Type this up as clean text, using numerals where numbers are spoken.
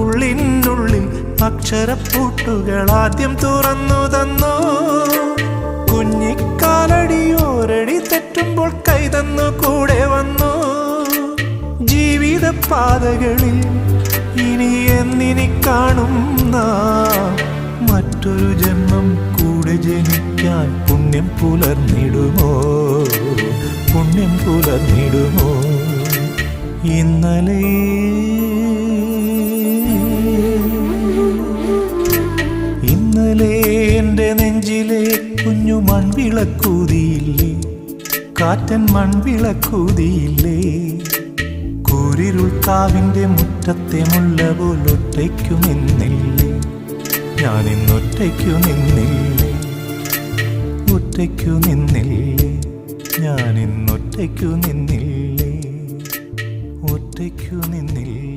ഉള്ളിനുള്ളിൽ അക്ഷരപ്പൂട്ടുകൾ ആദ്യം തുറന്നു തന്നു. കുഞ്ഞിക്കാലടിയോരടി തെറ്റുമ്പോൾ കൈതന്നു കൂടെ വന്നു. ജീവിത പാതകളിൽ ഇനി എന്നിനി കാണും നാം മറ്റൊരു ജന്മം കൂടെ ജനിക്കാൻ പുണ്യം പുലർന്നിടുമോ, പുണ്യം പുലർന്നിടുമോ? ഇന്നലെ എൻ്റെ നെഞ്ചിലെ കുഞ്ഞു മൺവിളക്കൂതിയില്ലേ, കാറ്റൻ മൺവിളക്കൂതിയില്ലേ? കൂരിരുൾ കാവിൻ്റെ മുറ്റത്തെ മുല്ല പോലൊറ്റയ്ക്കു നിന്നില്ലേ, ഞാനിന്നൊറ്റയ്ക്കു നിന്നില്ലേ, ഒറ്റയ്ക്കു നിന്നില്ലേ, ഞാനിന്നൊറ്റയ്ക്കു നിന്നില്ലേ, ഒറ്റയ്ക്കു നിന്നില്ലേ?